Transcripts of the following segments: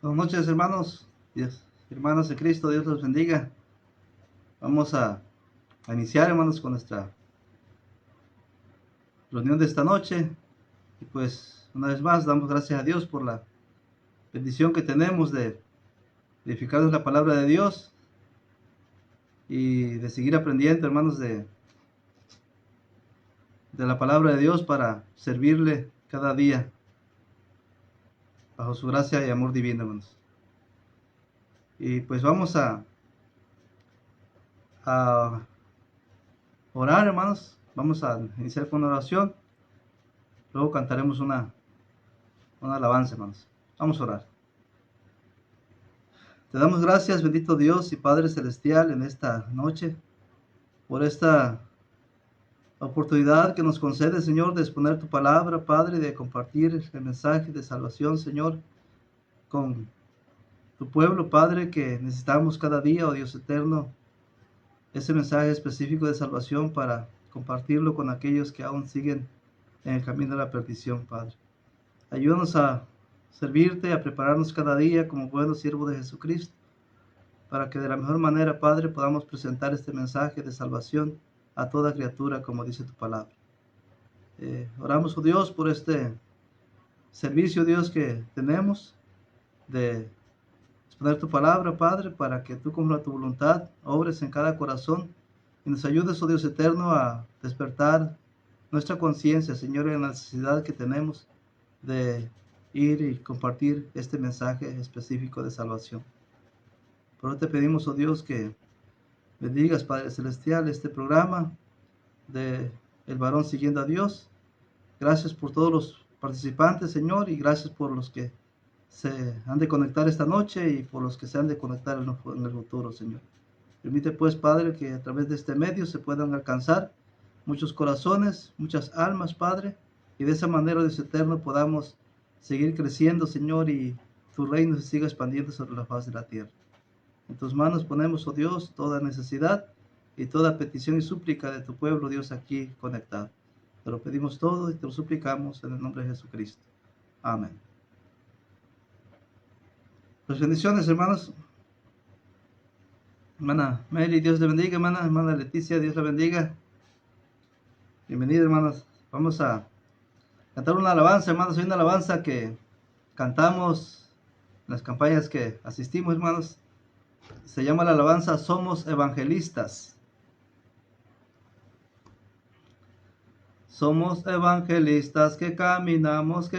Buenas noches, hermanos, hermanos de Cristo, Dios los bendiga. Vamos a iniciar, hermanos, con nuestra reunión de esta noche. Y pues, una vez más, damos gracias a Dios por la bendición que tenemos de edificarnos la palabra de Dios y de seguir aprendiendo, hermanos, de la palabra de Dios para servirle cada día bajo su gracia y amor divino, hermanos. Y pues vamos a orar, hermanos. Vamos a iniciar con una oración. Luego cantaremos una alabanza, hermanos. Vamos a orar. Te damos gracias, bendito Dios y Padre Celestial, en esta noche, por esta oportunidad que nos concede, Señor, de exponer tu palabra, Padre, de compartir el mensaje de salvación, Señor, con tu pueblo, Padre, que necesitamos cada día, oh Dios eterno, ese mensaje específico de salvación para compartirlo con aquellos que aún siguen en el camino de la perdición, Padre. Ayúdanos a servirte, a prepararnos cada día como buenos siervos de Jesucristo, para que de la mejor manera, Padre, podamos presentar este mensaje de salvación a toda criatura, como dice tu palabra. Oramos, oh Dios, por este servicio, Dios, que tenemos de exponer tu palabra, Padre, para que tú, conforme a tu voluntad, obres en cada corazón y nos ayudes, oh Dios eterno, a despertar nuestra conciencia, Señor, en la necesidad que tenemos de ir y compartir este mensaje específico de salvación. Por eso te pedimos, oh Dios, que bendigas, Padre Celestial, este programa de El Varón Siguiendo a Dios. Gracias por todos los participantes, Señor, y gracias por los que se han de conectar esta noche y por los que se han de conectar en el futuro, Señor. Permite, pues, Padre, que a través de este medio se puedan alcanzar muchos corazones, muchas almas, Padre, y de esa manera, Dios eterno, podamos seguir creciendo, Señor, y tu reino se siga expandiendo sobre la faz de la tierra. En tus manos ponemos, oh Dios, toda necesidad y toda petición y súplica de tu pueblo, Dios, aquí conectado. Te lo pedimos todo y te lo suplicamos en el nombre de Jesucristo. Amén. Pues bendiciones, hermanos. Hermana Mary, Dios le bendiga, hermana. Hermana Leticia, Dios la bendiga. Bienvenida, hermanos. Vamos a cantar una alabanza, hermanos. Hay una alabanza que cantamos en las campañas que asistimos, hermanos. Se llama la alabanza Somos Evangelistas. Somos evangelistas que caminamos,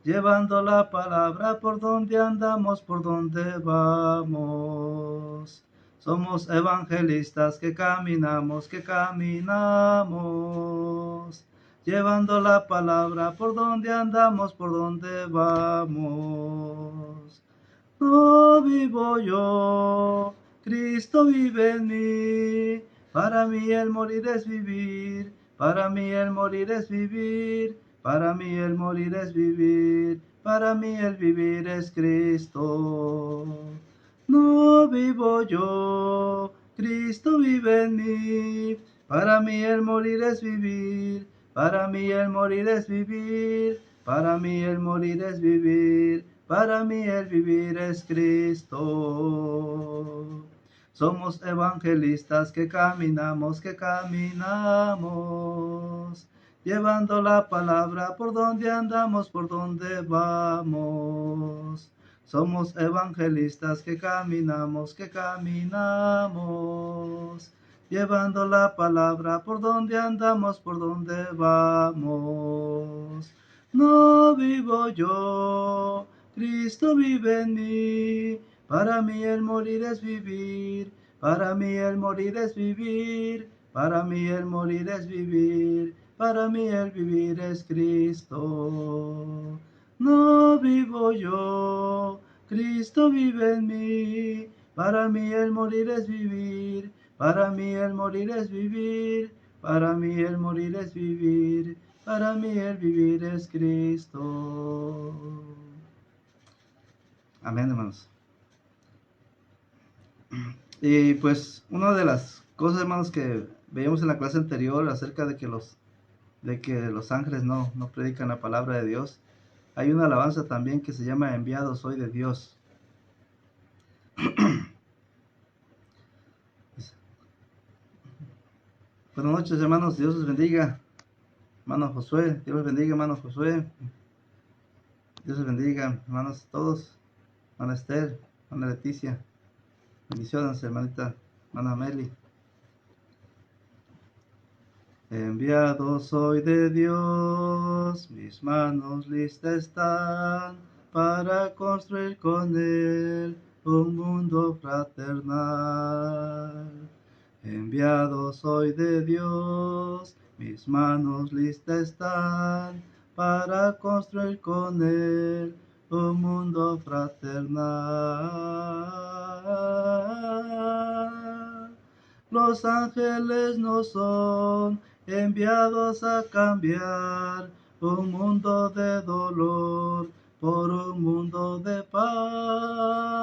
llevando la palabra por donde andamos, por donde vamos. Somos evangelistas que caminamos, llevando la palabra por donde andamos, por donde vamos. No vivo yo, Cristo vive en mí. Para mí el morir es vivir, para mí el morir es vivir, para mí el morir es vivir, para mí el vivir es Cristo. No vivo yo, Cristo vive en mí. Para mí el morir es vivir, para mí el morir es vivir, para mí el morir es vivir, para mí el vivir es Cristo. Somos evangelistas que caminamos, llevando la palabra por donde andamos, por donde vamos. Somos evangelistas que caminamos, llevando la palabra por donde andamos, por donde vamos. No vivo yo, Cristo vive en mí. Para mí el morir es vivir, para mí el morir es vivir, para mí el morir es vivir, para mí el vivir es Cristo. No vivo yo, Cristo vive en mí. Para mí el morir es vivir, para mí el morir es vivir, para mí el morir es vivir, para mí el vivir es Cristo. Amén, hermanos. Y pues una de las cosas, hermanos, que veíamos en la clase anterior acerca de que los ángeles no predican la palabra de Dios, Hay una alabanza también que se llama Enviado soy de Dios. Buenas noches, hermanos. Dios les bendiga. Hermano Josué, Dios les bendiga, hermano Josué. Dios les bendiga, hermanos todos. Hermana Esther, hermana Leticia. Bendiciones, hermanita, hermana Meli. Enviado soy de Dios, mis manos listas están para construir con Él un mundo fraternal. Enviado soy de Dios, mis manos listas están para construir con Él un mundo fraternal. Los ángeles no son enviados a cambiar un mundo de dolor por un mundo de paz.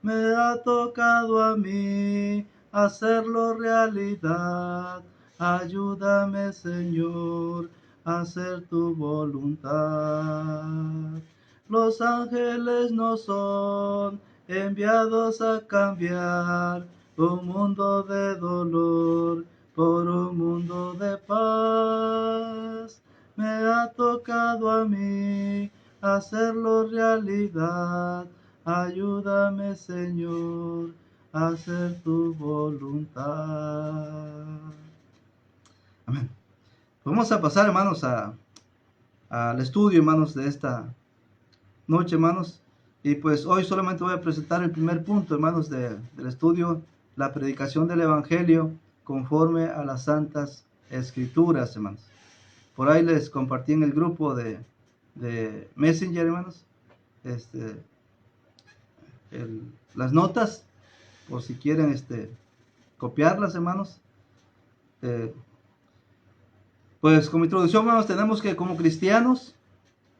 Me ha tocado a mí hacerlo realidad. Ayúdame, Señor, a hacer tu voluntad. Los ángeles no son enviados a cambiar un mundo de dolor por un mundo de paz. Me ha tocado a mí hacerlo realidad. Ayúdame, Señor, a hacer tu voluntad. Amén. Vamos a pasar, hermanos, al estudio, hermanos, de esta noche, hermanos. Y pues hoy solamente voy a presentar el primer punto, hermanos, del estudio, la predicación del Evangelio conforme a las Santas Escrituras, hermanos. Por ahí les compartí en el grupo de Messenger, hermanos, las notas, por si quieren copiarlas, hermanos. Pues como introducción, hermanos, tenemos que como cristianos,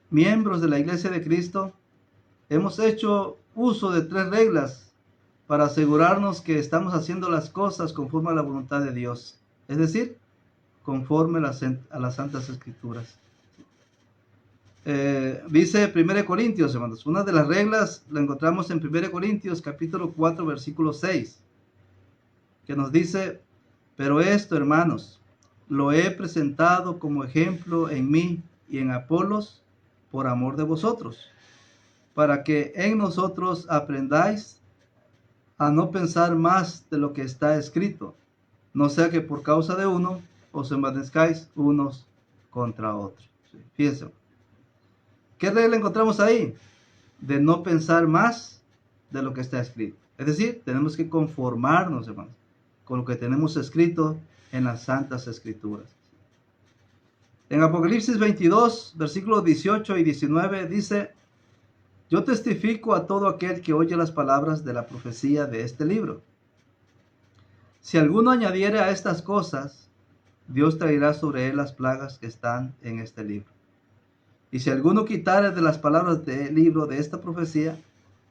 miembros de la Iglesia de Cristo, hemos hecho uso de 3 reglas para asegurarnos que estamos haciendo las cosas conforme a la voluntad de Dios. Es decir, conforme a las Santas Escrituras. Dice 1 Corintios, hermanos. Una de las reglas la encontramos en 1 Corintios, capítulo 4, versículo 6. Que nos dice, pero esto, hermanos, lo he presentado como ejemplo en mí y en Apolos por amor de vosotros, para que en nosotros aprendáis a no pensar más de lo que está escrito, no sea que por causa de uno os envanezcáis unos contra otros. Fíjense, ¿qué regla encontramos ahí? De no pensar más de lo que está escrito. Es decir, tenemos que conformarnos, hermanos, con lo que tenemos escrito en las Santas Escrituras. En Apocalipsis 22, versículos 18 y 19 dice, yo testifico a todo aquel que oye las palabras de la profecía de este libro. Si alguno añadiere a estas cosas, Dios traerá sobre él las plagas que están en este libro. Y si alguno quitare de las palabras del libro de esta profecía,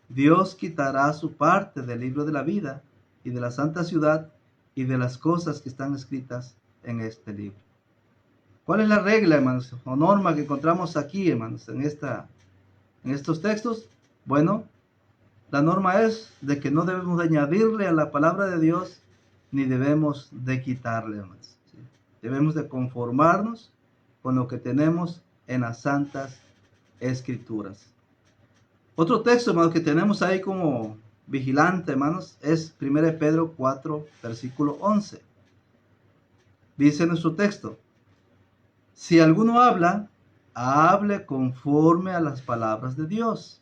Dios quitará su parte del libro de la vida y de la santa ciudad y de las cosas que están escritas en este libro. ¿Cuál es la regla, hermanos, o norma que encontramos aquí, hermanos, en estos textos? Bueno, la norma es de que no debemos de añadirle a la palabra de Dios ni debemos de quitarle, hermanos. ¿Sí? Debemos de conformarnos con lo que tenemos en las Santas Escrituras. Otro texto, hermanos, que tenemos ahí como vigilante, hermanos, es 1 Pedro 4, versículo 11. Dice nuestro texto, si alguno habla, hable conforme a las palabras de Dios.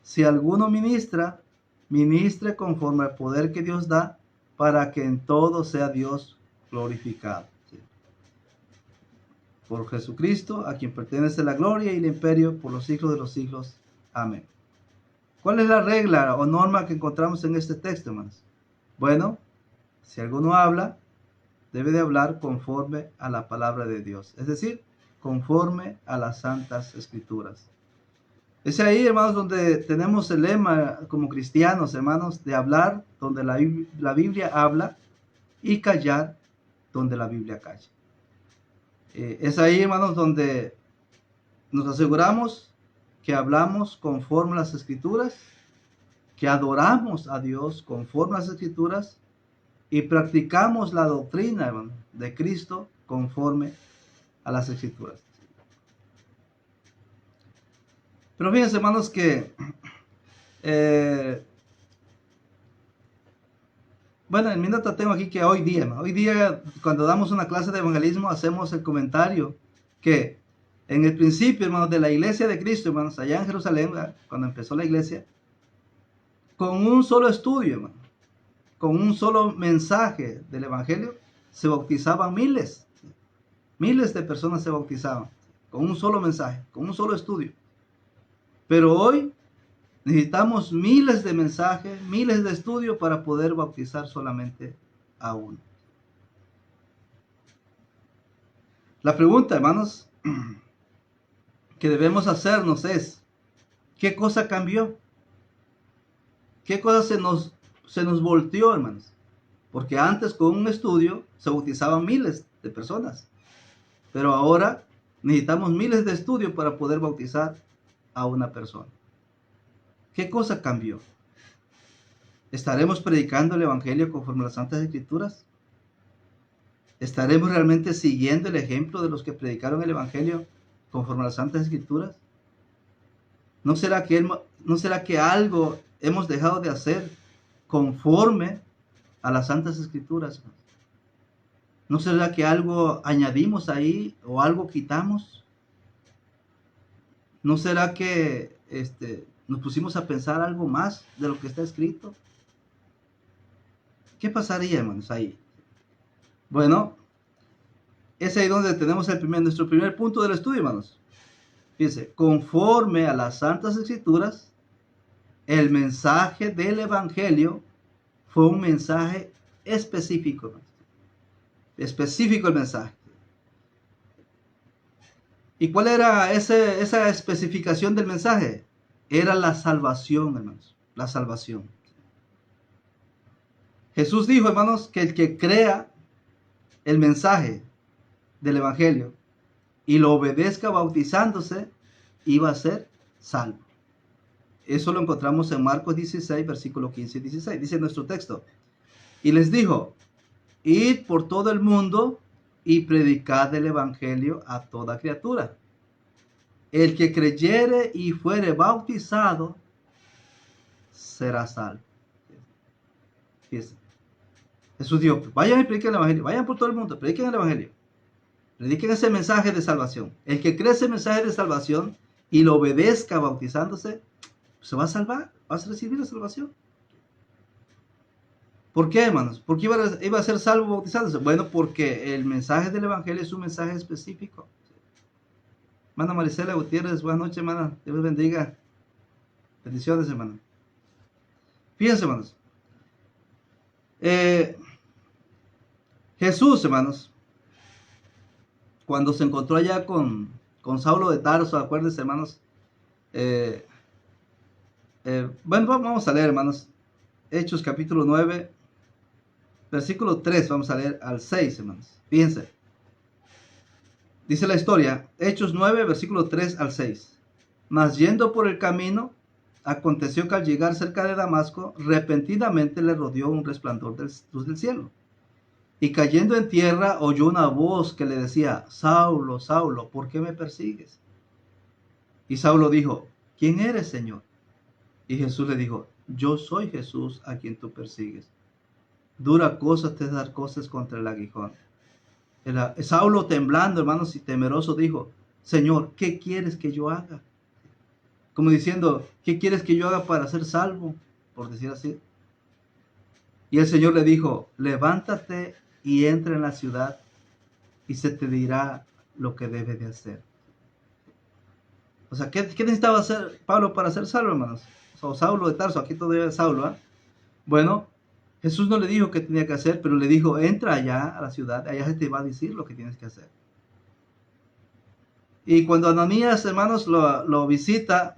Si alguno ministra, ministre conforme al poder que Dios da, para que en todo sea Dios glorificado. ¿Sí? Por Jesucristo, a quien pertenece la gloria y el imperio por los siglos de los siglos. Amén. ¿Cuál es la regla o norma que encontramos en este texto, hermanos? Bueno, si alguno habla, debe de hablar conforme a la palabra de Dios, es decir, conforme a las Santas Escrituras. Es ahí, hermanos, donde tenemos el lema como cristianos, hermanos, de hablar donde la Biblia habla y callar donde la Biblia calla. Es ahí, hermanos, donde Nos aseguramos que hablamos conforme a las Escrituras, que adoramos a Dios conforme a las Escrituras y practicamos la doctrina, hermano, de Cristo conforme a las Escrituras. Pero fíjense, hermanos, que bueno, en mi nota tengo aquí que hoy día cuando damos una clase de evangelismo hacemos el comentario que en el principio, hermanos, de la iglesia de Cristo, hermanos, allá en Jerusalén, cuando empezó la iglesia, con un solo estudio, hermano, con un solo mensaje del evangelio, se bautizaban miles de personas se bautizaban, con un solo mensaje, con un solo estudio. Pero hoy necesitamos miles de mensajes, miles de estudios para poder bautizar solamente a uno. La pregunta, hermanos, que debemos hacernos es, ¿qué cosa cambió? ¿Qué cosa se nos volteó, hermanos? Porque antes con un estudio se bautizaban miles de personas, pero ahora necesitamos miles de estudios para poder bautizar a una persona. ¿Qué cosa cambió? ¿Estaremos predicando el evangelio conforme a las Santas Escrituras? ¿Estaremos realmente siguiendo el ejemplo de los que predicaron el evangelio conforme a las Santas Escrituras? ¿No será que algo hemos dejado de hacer conforme a las Santas Escrituras? ¿No será que algo añadimos ahí o algo quitamos? ¿No será que nos pusimos a pensar algo más de lo que está escrito? ¿Qué pasaría, hermanos, ahí? Bueno, es ahí donde tenemos nuestro primer punto del estudio, hermanos. Fíjense, conforme a las Santas Escrituras, el mensaje del Evangelio fue un mensaje específico, hermanos. Específico el mensaje. ¿Y cuál era esa especificación del mensaje? Era la salvación, hermanos, la salvación. Jesús dijo, hermanos, que el que crea el mensaje del Evangelio y lo obedezca bautizándose, iba a ser salvo. Eso lo encontramos en Marcos 16, versículo 15 y 16. Dice nuestro texto. Y les dijo, id por todo el mundo y predicad el Evangelio a toda criatura. El que creyere y fuere bautizado será salvo. Fíjense. Jesús dijo, vayan y prediquen el Evangelio, vayan por todo el mundo, prediquen el Evangelio. Prediquen ese mensaje de salvación. El que cree ese mensaje de salvación y lo obedezca bautizándose, se va a salvar, va a recibir la salvación. ¿Por qué, hermanos? ¿Por qué iba a ser salvo bautizándose? Bueno, porque el mensaje del Evangelio es un mensaje específico. Hermana Marisela Gutiérrez, buenas noches, hermana. Dios bendiga. Bendiciones, hermana. Fíjense, hermanos. Jesús, hermanos, cuando se encontró allá con Saulo de Tarso, acuérdense, hermanos. Bueno, vamos a leer, hermanos. Hechos capítulo 9, versículo 3, vamos a leer al 6, hermanos. Fíjense. Dice la historia, Hechos 9, versículo 3 al 6. Mas yendo por el camino, aconteció que al llegar cerca de Damasco, repentinamente le rodeó un resplandor de luz del cielo. Y cayendo en tierra, oyó una voz que le decía, Saulo, Saulo, ¿por qué me persigues? Y Saulo dijo, ¿quién eres, Señor? Y Jesús le dijo, yo soy Jesús a quien tú persigues. Dura cosa te dar cosas contra el aguijón. Saulo, temblando, hermanos, y temeroso, dijo, Señor, ¿qué quieres que yo haga? Como diciendo, ¿qué quieres que yo haga para ser salvo? Por decir así. Y el Señor le dijo, levántate y entra en la ciudad y se te dirá lo que debe de hacer. O sea, ¿qué necesitaba hacer Pablo para ser salvo, hermanos? O Saulo de Tarso, aquí todavía es Saulo, ¿eh? Bueno, Jesús no le dijo qué tenía que hacer, pero le dijo, entra allá a la ciudad, allá se te va a decir lo que tienes que hacer. Y cuando Ananías, hermanos, lo visita,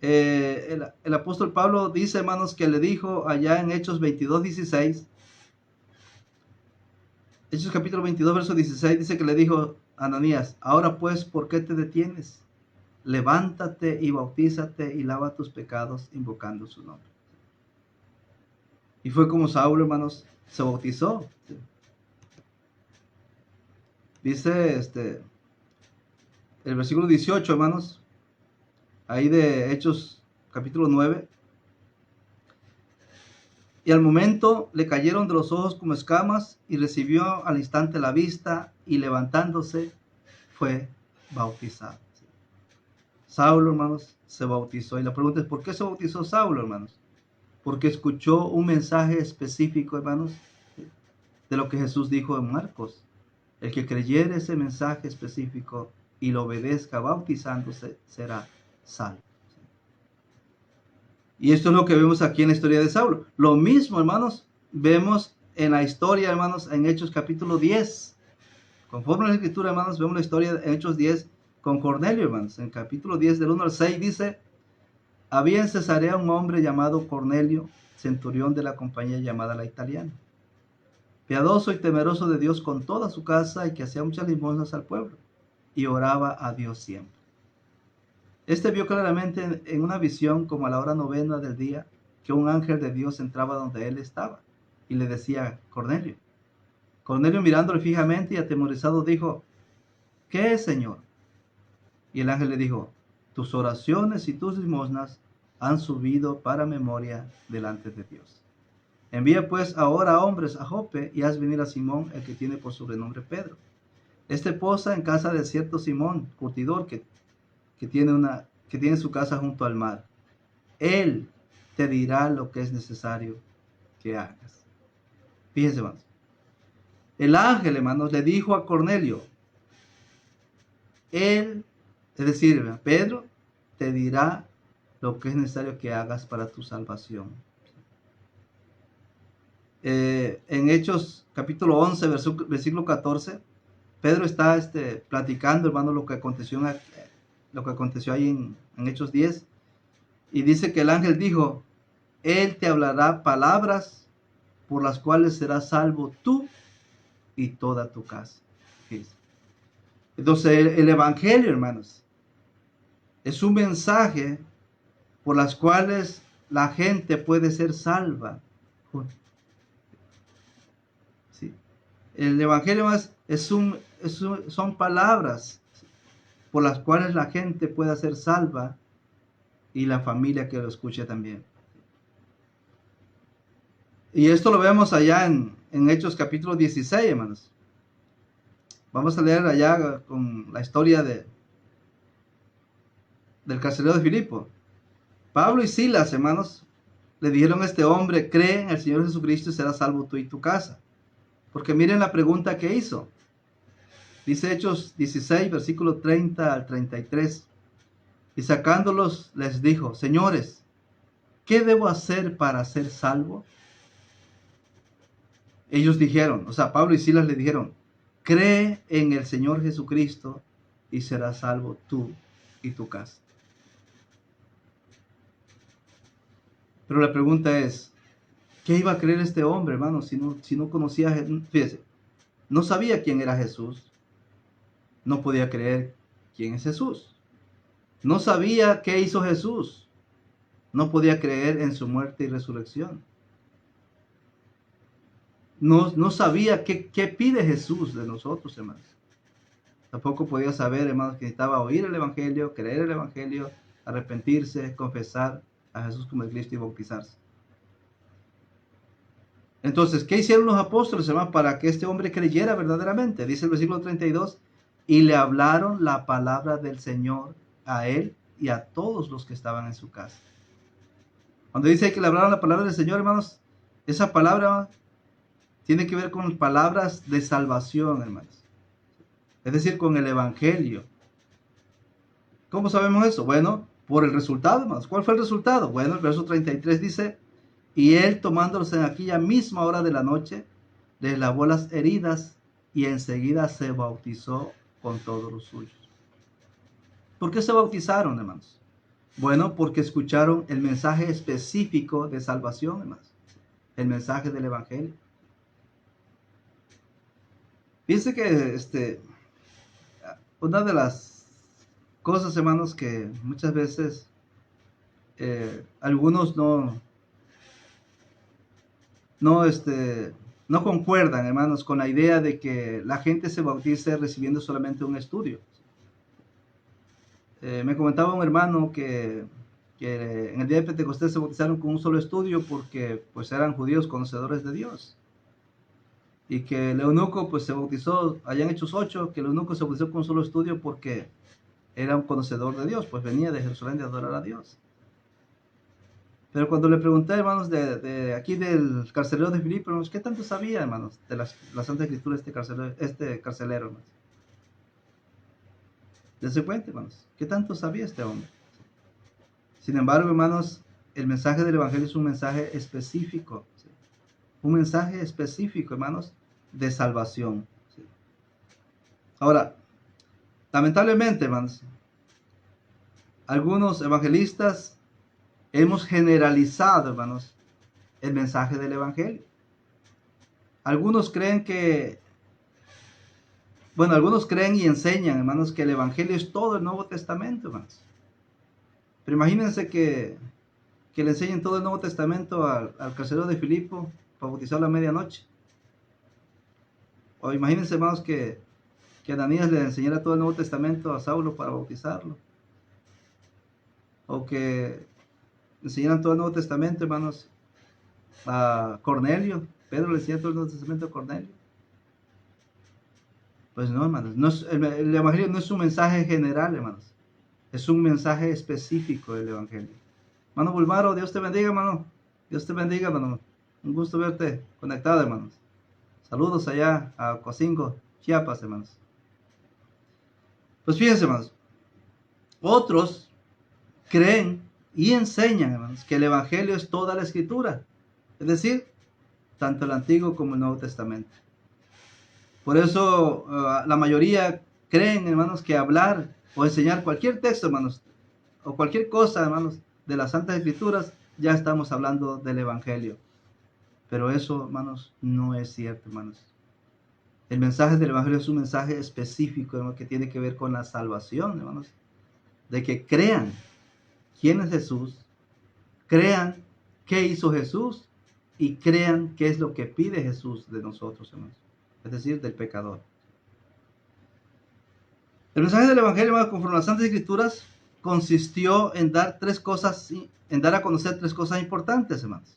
el apóstol Pablo dice, hermanos, que le dijo allá en Hechos 22, 16, Hechos capítulo 22, verso 16, dice que le dijo a Ananías, ahora pues, ¿por qué te detienes? levántate y bautízate y lava tus pecados invocando su nombre. Y fue como Saulo, hermanos, se bautizó. Dice el versículo 18, hermanos, ahí de Hechos capítulo 9. Y al momento le cayeron de los ojos como escamas y recibió al instante la vista y levantándose fue bautizado. Saulo, hermanos, se bautizó. Y la pregunta es, ¿por qué se bautizó Saulo, hermanos? Porque escuchó un mensaje específico, hermanos, de lo que Jesús dijo en Marcos. El que creyere ese mensaje específico y lo obedezca bautizándose será salvo. Y esto es lo que vemos aquí en la historia de Saulo. Lo mismo, hermanos, vemos en la historia, hermanos, en Hechos capítulo 10. Conforme a la escritura, hermanos, vemos la historia de Hechos 10 con Cornelio, hermanos. En capítulo 10 del 1 al 6 dice, había en Cesarea un hombre llamado Cornelio, centurión de la compañía llamada La Italiana, piadoso y temeroso de Dios con toda su casa y que hacía muchas limosnas al pueblo y oraba a Dios siempre. Este vio claramente en una visión como a la hora 9 del día que un ángel de Dios entraba donde él estaba y le decía, Cornelio. Cornelio mirándole fijamente y atemorizado dijo, ¿qué es, Señor? Y el ángel le dijo, tus oraciones y tus limosnas han subido para memoria delante de Dios. Envía pues ahora hombres a Jope y haz venir a Simón, el que tiene por sobrenombre Pedro. Este posa en casa de cierto Simón, curtidor, que tiene su casa junto al mar. Él te dirá lo que es necesario que hagas. Fíjense, hermanos. El ángel, hermanos, le dijo a Cornelio, él, es decir, Pedro, te dirá lo que es necesario que hagas para tu salvación. En Hechos capítulo 11, versículo 14, Pedro está platicando, hermano, lo que aconteció ahí en Hechos 10, y dice que el ángel dijo, él te hablará palabras por las cuales serás salvo tú y toda tu casa. Entonces el evangelio, hermanos, es un mensaje por las cuales la gente puede ser salva. ¿Sí? El evangelio son palabras por las cuales la gente pueda ser salva y la familia que lo escuche también. Y esto lo vemos allá en Hechos capítulo 16, hermanos. Vamos a leer allá con la historia del carcelero de Filipo. Pablo y Silas, hermanos, le dijeron a este hombre, cree en el Señor Jesucristo y serás salvo tú y tu casa. Porque miren la pregunta que hizo. Dice Hechos 16, versículo 30 al 33. Y sacándolos les dijo, señores, ¿qué debo hacer para ser salvo? Ellos dijeron, o sea, Pablo y Silas le dijeron, cree en el Señor Jesucristo y serás salvo tú y tu casa. Pero la pregunta es, ¿qué iba a creer este hombre, hermano, si no conocía a Jesús? Fíjese, no sabía quién era Jesús, no podía creer quién es Jesús. No sabía qué hizo Jesús, no podía creer en su muerte y resurrección. No sabía qué pide Jesús de nosotros, hermanos. Tampoco podía saber, hermanos, que necesitaba oír el Evangelio, creer el Evangelio, arrepentirse, confesar a Jesús como el Cristo y bautizarse. Entonces, ¿qué hicieron los apóstoles, hermanos, para que este hombre creyera verdaderamente? Dice el versículo 32, y le hablaron la palabra del Señor a él y a todos los que estaban en su casa. Cuando dice que le hablaron la palabra del Señor, hermanos, esa palabra tiene que ver con palabras de salvación, hermanos. Es decir, con el Evangelio. ¿Cómo sabemos eso? Bueno, por el resultado, hermanos. ¿Cuál fue el resultado? Bueno, el verso 33 dice, y él tomándolos en aquella misma hora de la noche, les lavó las heridas y enseguida se bautizó con todos los suyos. ¿Por qué se bautizaron, hermanos? Bueno, porque escucharon el mensaje específico de salvación, hermanos. El mensaje del Evangelio. Fíjense que una de las cosas, hermanos, que muchas veces algunos no, no concuerdan, hermanos, con la idea de que la gente se bautice recibiendo solamente un estudio. Me comentaba un hermano que en el día de Pentecostés se bautizaron con un solo estudio porque pues eran judíos conocedores de Dios. Y que el eunuco pues se bautizó, allá en Hechos 8, que el eunuco se bautizó con un solo estudio porque era un conocedor de Dios, pues venía de Jerusalén de adorar a Dios. Pero cuando le pregunté, hermanos, de aquí del carcelero de Filipo, hermanos, ¿qué tanto sabía, hermanos, de la Santa Escritura este carcelero, hermanos? Dense cuenta, hermanos, ¿qué tanto sabía este hombre? Sin embargo, hermanos, el mensaje del Evangelio es un mensaje específico, ¿sí? Un mensaje específico, hermanos, de salvación, ¿sí? Ahora, lamentablemente, hermanos, algunos evangelistas hemos generalizado, hermanos, el mensaje del Evangelio. Algunos creen algunos creen y enseñan, hermanos, que el Evangelio es todo el Nuevo Testamento, hermanos. Pero imagínense que le enseñen todo el Nuevo Testamento al carcelero de Filipo para bautizarlo a medianoche. O imagínense, hermanos, que Ananías le enseñara todo el Nuevo Testamento a Saulo para bautizarlo. O que enseñaran todo el Nuevo Testamento, hermanos, a Cornelio. Pedro le enseñó todo el Nuevo Testamento a Cornelio. Pues no, hermanos, el Evangelio no es un mensaje general, hermanos. Es un mensaje específico del Evangelio. Hermano Bulmaro, Dios te bendiga, hermano. Dios te bendiga, hermano. Un gusto verte conectado, hermanos. Saludos allá a Cocingo, Chiapas, hermanos. Pues fíjense, hermanos. Otros creen y enseñan, hermanos, que el Evangelio es toda la Escritura. Es decir, tanto el Antiguo como el Nuevo Testamento. Por eso la mayoría creen, hermanos, que hablar o enseñar cualquier texto, hermanos, o cualquier cosa, hermanos, de las Santas Escrituras, ya estamos hablando del Evangelio. Pero eso, hermanos, no es cierto, hermanos. El mensaje del Evangelio es un mensaje específico, hermanos, que tiene que ver con la salvación, hermanos. De que crean quién es Jesús, crean qué hizo Jesús y crean qué es lo que pide Jesús de nosotros, hermanos. Es decir, del pecador. El mensaje del Evangelio, hermanos, conforme a las Santas Escrituras, consistió en dar a conocer tres cosas importantes, hermanos.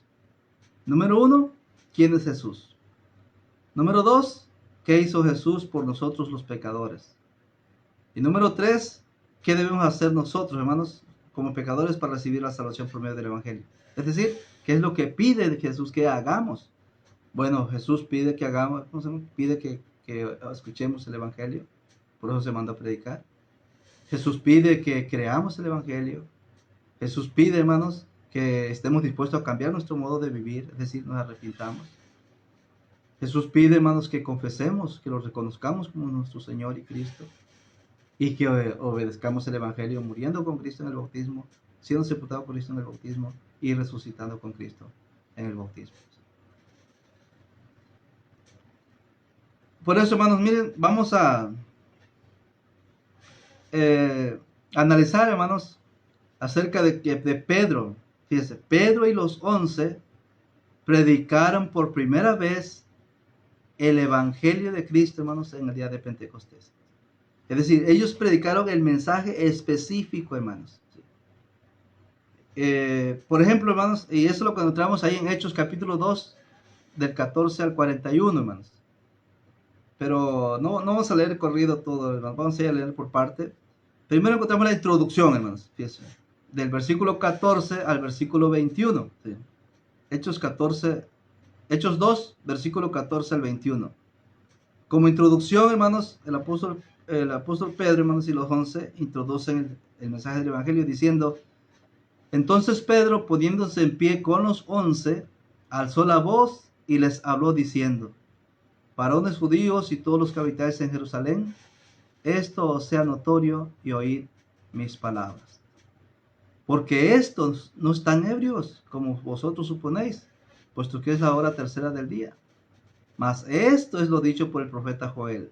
Número 1, ¿quién es Jesús? Número 2, ¿qué hizo Jesús por nosotros los pecadores? Y número 3, ¿qué debemos hacer nosotros, hermanos, como pecadores para recibir la salvación por medio del Evangelio? Es decir, ¿qué es lo que pide Jesús que hagamos? Bueno, Jesús pide que hagamos, pide que escuchemos el Evangelio, por eso se manda a predicar. Jesús pide que creamos el Evangelio. Jesús pide, hermanos, que estemos dispuestos a cambiar nuestro modo de vivir, es decir, nos arrepintamos. Jesús pide, hermanos, que confesemos, que lo reconozcamos como nuestro Señor y Cristo, y que obedezcamos el Evangelio, muriendo con Cristo en el bautismo, siendo sepultado con Cristo en el bautismo y resucitando con Cristo en el bautismo. Por eso, hermanos, miren, vamos a analizar, hermanos, acerca de Pedro. Fíjense, Pedro y los 11 predicaron por primera vez el Evangelio de Cristo, hermanos, en el día de Pentecostés. Es decir, ellos predicaron el mensaje específico, hermanos. Por ejemplo, hermanos, y eso lo encontramos ahí en Hechos capítulo 2, del 14 al 41, hermanos. Pero no vamos a leer corrido todo, hermanos. Vamos a leer por parte. Primero encontramos la introducción, hermanos. Fíjense, del versículo 14 al versículo 21. ¿Sí? Hechos 2, versículo 14 al 21. Como introducción, hermanos, el apóstol Pedro, hermanos, y los 11 introducen el mensaje del Evangelio diciendo: entonces Pedro, poniéndose en pie con los 11, alzó la voz y les habló diciendo: varones judíos y todos los que habitáis en Jerusalén, esto os sea notorio y oíd mis palabras. Porque estos no están ebrios, como vosotros suponéis, puesto que es la hora tercera del día. Mas esto es lo dicho por el profeta Joel.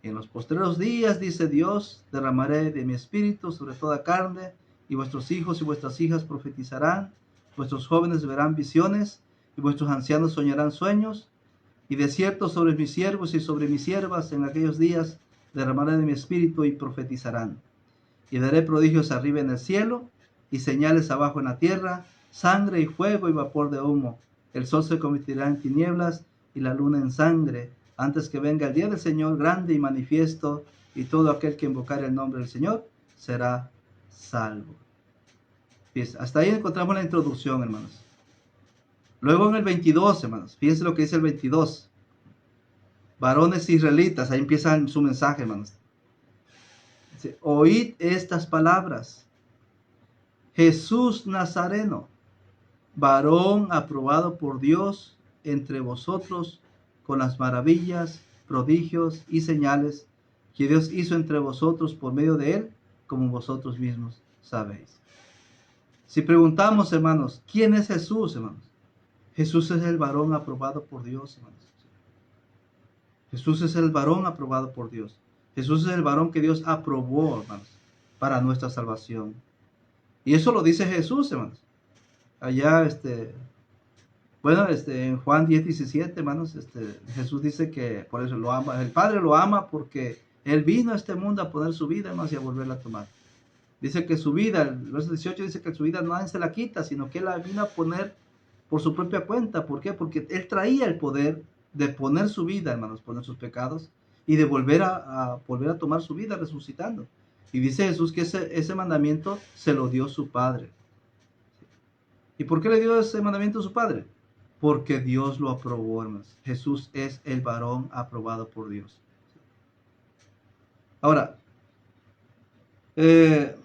En los postreros días, dice Dios, derramaré de mi espíritu sobre toda carne, y vuestros hijos y vuestras hijas profetizarán, vuestros jóvenes verán visiones, y vuestros ancianos soñarán sueños, y de cierto sobre mis siervos y sobre mis siervas en aquellos días derramaré de mi espíritu y profetizarán. Y daré prodigios arriba en el cielo, y señales abajo en la tierra, sangre y fuego y vapor de humo. El sol se convertirá en tinieblas y la luna en sangre, antes que venga el día del Señor grande y manifiesto, y todo aquel que invocare el nombre del Señor será salvo. Bien, hasta ahí encontramos la introducción, hermanos. Luego en el 22, hermanos, fíjense lo que dice el 22. Varones israelitas, ahí empieza su mensaje, hermanos. Dice, oíd estas palabras. Jesús Nazareno, varón aprobado por Dios entre vosotros con las maravillas, prodigios y señales que Dios hizo entre vosotros por medio de él, como vosotros mismos sabéis. Si preguntamos, hermanos, ¿quién es Jesús, hermanos? Jesús es el varón aprobado por Dios, hermanos. Jesús es el varón aprobado por Dios. Jesús es el varón que Dios aprobó, hermanos, para nuestra salvación. Y eso lo dice Jesús, hermanos. Allá, en Juan 10:17, hermanos, Jesús dice que por eso lo ama. El Padre lo ama porque Él vino a este mundo a poner su vida, hermanos, y a volverla a tomar. Dice que su vida, el verso 18 dice que su vida nadie se la quita, sino que Él la vino a poner por su propia cuenta. ¿Por qué? Porque Él traía el poder de poner su vida, hermanos, por nuestros pecados, y de volver a tomar su vida resucitando. Y dice Jesús que ese mandamiento se lo dio su Padre. ¿Y por qué le dio ese mandamiento a su Padre? Porque Dios lo aprobó, hermanos. Jesús es el varón aprobado por Dios. Ahora, en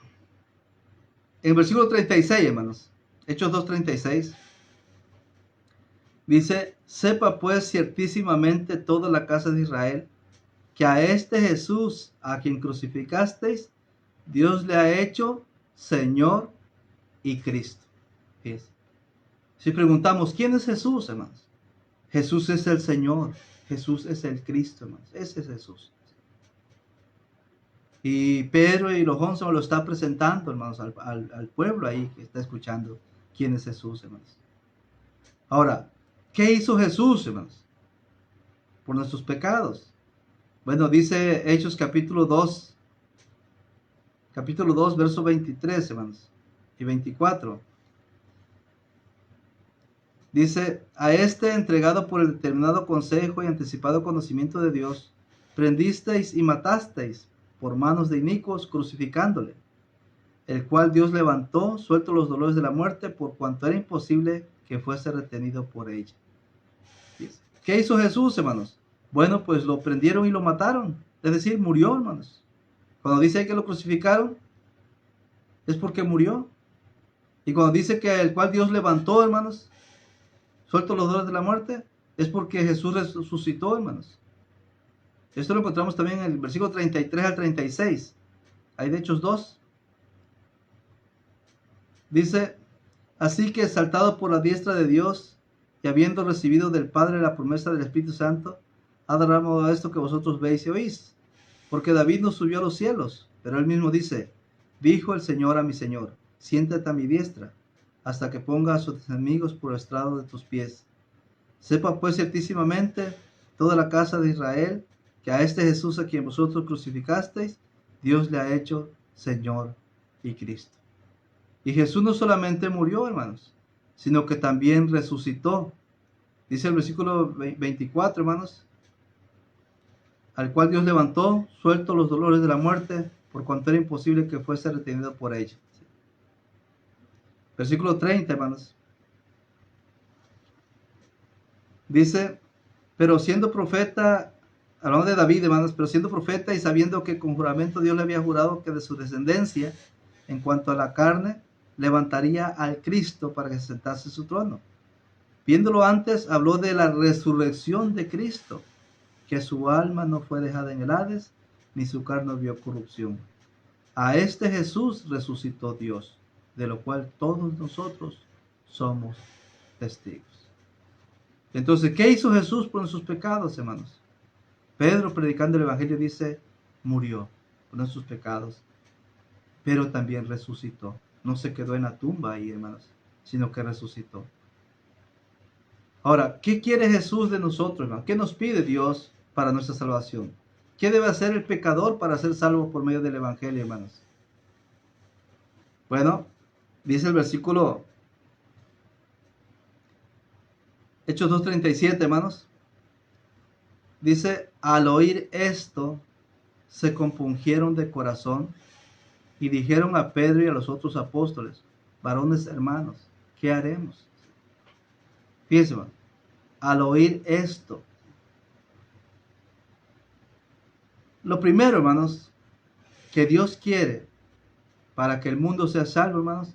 versículo 36, hermanos, Hechos 2:36, dice, sepa pues ciertísimamente toda la casa de Israel, que a este Jesús, a quien crucificasteis, Dios le ha hecho Señor y Cristo. Fíjense. Si preguntamos, ¿quién es Jesús, hermanos? Jesús es el Señor. Jesús es el Cristo, hermanos. Ese es Jesús. Y Pedro y los 11 lo está presentando, hermanos, al pueblo ahí que está escuchando quién es Jesús, hermanos. Ahora, ¿qué hizo Jesús, hermanos? Por nuestros pecados. Bueno, dice Hechos capítulo 2, verso 23, hermanos, y 24. Dice, a este entregado por el determinado consejo y anticipado conocimiento de Dios, prendisteis y matasteis por manos de inicuos, crucificándole, el cual Dios levantó, suelto los dolores de la muerte, por cuanto era imposible que fuese retenido por ella. ¿Qué hizo Jesús, hermanos? Bueno, pues lo prendieron y lo mataron, es decir, murió, hermanos. Cuando dice ahí que lo crucificaron, es porque murió. Y cuando dice que el cual Dios levantó, hermanos, suelto los dolores de la muerte, es porque Jesús resucitó, hermanos. Esto lo encontramos también en el versículo 33 al 36. Ahí de Hechos 2. Dice, así que exaltado por la diestra de Dios y habiendo recibido del Padre la promesa del Espíritu Santo, ha derramado esto que vosotros veis y oís. Porque David no subió a los cielos, pero él mismo dice, dijo el Señor a mi Señor, siéntate a mi diestra, hasta que ponga a sus enemigos por estrado de tus pies. Sepa pues ciertísimamente toda la casa de Israel, que a este Jesús a quien vosotros crucificasteis, Dios le ha hecho Señor y Cristo. Y Jesús no solamente murió, hermanos, sino que también resucitó. Dice el versículo 24, hermanos, al cual Dios levantó, suelto los dolores de la muerte, por cuanto era imposible que fuese retenido por ella. Versículo 30, hermanos. Dice, pero siendo profeta, hablando de David, hermanos, pero siendo profeta y sabiendo que con juramento Dios le había jurado que de su descendencia, en cuanto a la carne, levantaría al Cristo para que se sentase en su trono. Viéndolo antes, habló de la resurrección de Cristo, que su alma no fue dejada en el Hades, ni su carne vio corrupción. A este Jesús resucitó Dios, de lo cual todos nosotros somos testigos. Entonces, ¿qué hizo Jesús por nuestros pecados, hermanos? Pedro, predicando el Evangelio, dice, murió por nuestros pecados, pero también resucitó. No se quedó en la tumba ahí, hermanos, sino que resucitó. Ahora, ¿qué quiere Jesús de nosotros, hermanos? ¿Qué nos pide Dios para nuestra salvación? ¿Qué debe hacer el pecador para ser salvo por medio del Evangelio, hermanos? Bueno, dice el versículo Hechos 2:37, hermanos. Dice, al oír esto, se compungieron de corazón y dijeron a Pedro y a los otros apóstoles, varones hermanos, ¿qué haremos? Fíjense, hermano, al oír esto. Lo primero, hermanos, que Dios quiere para que el mundo sea salvo, hermanos,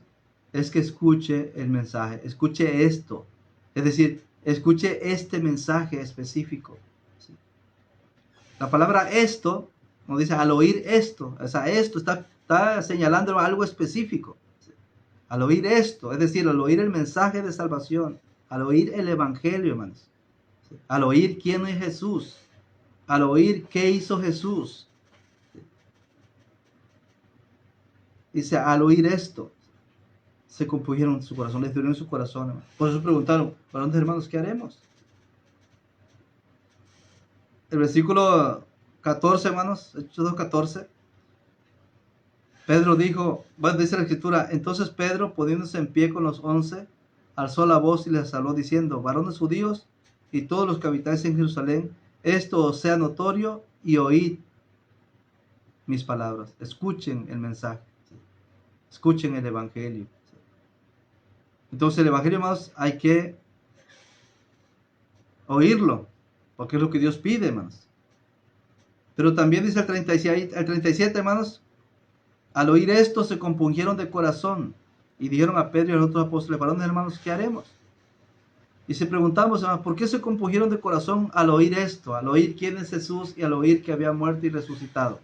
es que escuche el mensaje, escuche esto. Es decir, escuche este mensaje específico. ¿Sí? La palabra esto nos dice al oír esto, o sea, esto está señalando algo específico. ¿Sí? Al oír esto, es decir, al oír el mensaje de salvación, al oír el evangelio, hermanos, ¿sí? Al oír quién es Jesús, al oír qué hizo Jesús. ¿Sí? Dice, al oír esto, se compungieron su corazón, les dolió en su corazón, hermanos. Por eso preguntaron, varones hermanos, ¿qué haremos? El versículo 14, hermanos, Hechos 2:14. Pedro dijo, bueno, dice la escritura, entonces Pedro, poniéndose en pie con los 11, alzó la voz y les habló diciendo, varones judíos y todos los que habitáis en Jerusalén, esto os sea notorio y oíd mis palabras. Escuchen el mensaje, ¿sí? Escuchen el evangelio. ¿Sí? Entonces el evangelio, hermanos, hay que oírlo, porque es lo que Dios pide, hermanos. Pero también dice el 37, hermanos, al oír esto se compungieron de corazón y dijeron a Pedro y a los otros apóstoles, varones hermanos, ¿qué haremos? Y se preguntamos, hermanos, ¿por qué se compungieron de corazón al oír esto, al oír quién es Jesús y al oír que había muerto y resucitado?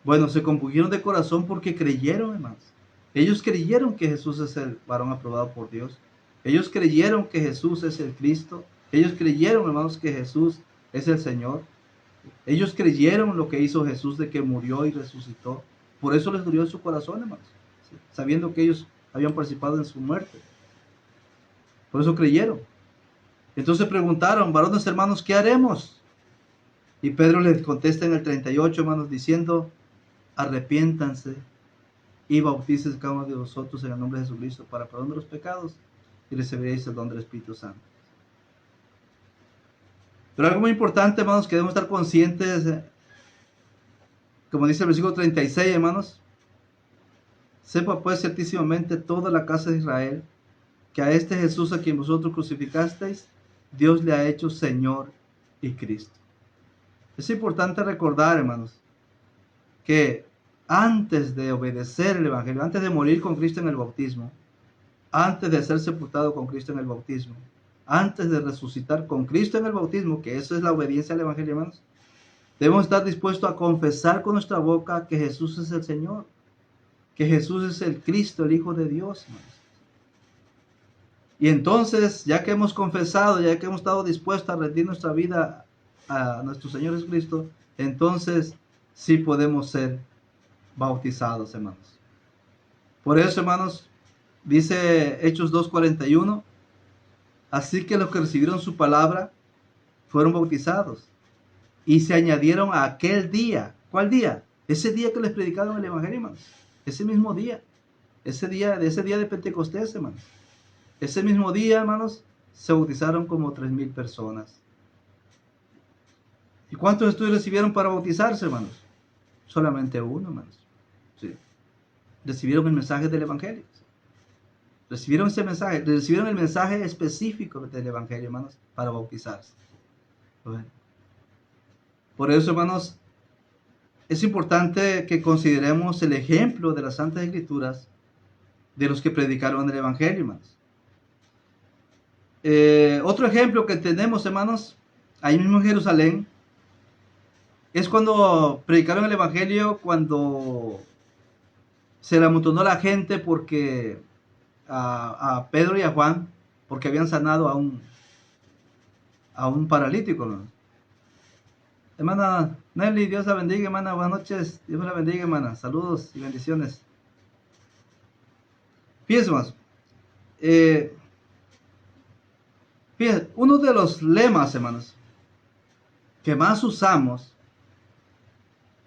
Bueno, se compungieron de corazón porque creyeron, hermanos. Ellos creyeron que Jesús es el varón aprobado por Dios. Ellos creyeron que Jesús es el Cristo. Ellos creyeron, hermanos, que Jesús es el Señor. Ellos creyeron lo que hizo Jesús de que murió y resucitó. Por eso les dolió en su corazón, hermanos, ¿sí? Sabiendo que ellos habían participado en su muerte. Por eso creyeron. Entonces preguntaron, varones hermanos, ¿qué haremos? Y Pedro les contesta en el 38, hermanos, diciendo, arrepiéntanse y bautícense cada uno de vosotros en el nombre de Jesucristo para perdón de los pecados y recibiréis el don del Espíritu Santo. Pero algo muy importante, hermanos, que debemos estar conscientes, como dice el versículo 36, hermanos, sepa pues ciertísimamente toda la casa de Israel que a este Jesús a quien vosotros crucificasteis, Dios le ha hecho Señor y Cristo. Es importante recordar, hermanos, que antes de obedecer el Evangelio, antes de morir con Cristo en el bautismo, antes de ser sepultado con Cristo en el bautismo, antes de resucitar con Cristo en el bautismo, que eso es la obediencia al Evangelio, hermanos, debemos estar dispuestos a confesar con nuestra boca que Jesús es el Señor, que Jesús es el Cristo, el Hijo de Dios, hermanos. Y entonces, ya que hemos confesado, ya que hemos estado dispuestos a rendir nuestra vida a nuestro Señor Jesucristo, entonces sí podemos ser bautizados, hermanos. Por eso, hermanos, dice Hechos 2:41, así que los que recibieron su palabra fueron bautizados y se añadieron a aquel día. ¿Cuál día? Ese día que les predicaron el Evangelio, hermanos. Ese mismo día. Ese día de Pentecostés, hermanos. Ese mismo día, hermanos, se bautizaron como 3,000 personas. ¿Y cuántos estudios recibieron para bautizarse, hermanos? Solamente uno, hermanos. Sí. Recibieron el mensaje del Evangelio. Recibieron ese mensaje, recibieron el mensaje específico del Evangelio, hermanos, para bautizarse. Bueno. Por eso, hermanos, es importante que consideremos el ejemplo de las Santas Escrituras de los que predicaron el Evangelio, hermanos. Otro ejemplo que tenemos, hermanos, ahí mismo en Jerusalén, es cuando predicaron el Evangelio, cuando se le amontonó la gente porque a Pedro y a Juan, porque habían sanado a un paralítico, ¿no? Hermana Nelly, Dios la bendiga, hermana. Buenas noches. Dios la bendiga, hermana. Saludos y bendiciones. Fíjense, hermanos. Fíjense, uno de los lemas, hermanos, que más usamos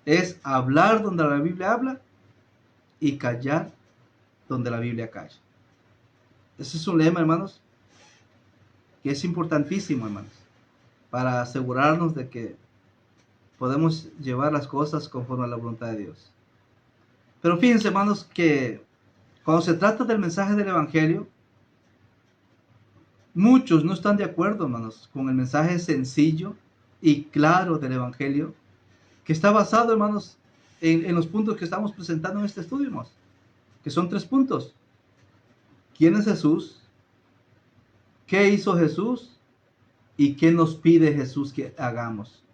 es hablar donde la Biblia habla y callar donde la Biblia calla. Ese es un lema, hermanos, que es importantísimo, hermanos, para asegurarnos de que podemos llevar las cosas conforme a la voluntad de Dios. Pero fíjense, hermanos, que cuando se trata del mensaje del Evangelio, muchos no están de acuerdo, hermanos, con el mensaje sencillo y claro del Evangelio, que está basado, hermanos, en los puntos que estamos presentando en este estudio, hermanos, que son 3 puntos. ¿Quién es Jesús? ¿Qué hizo Jesús? ¿Y qué nos pide Jesús que hagamos?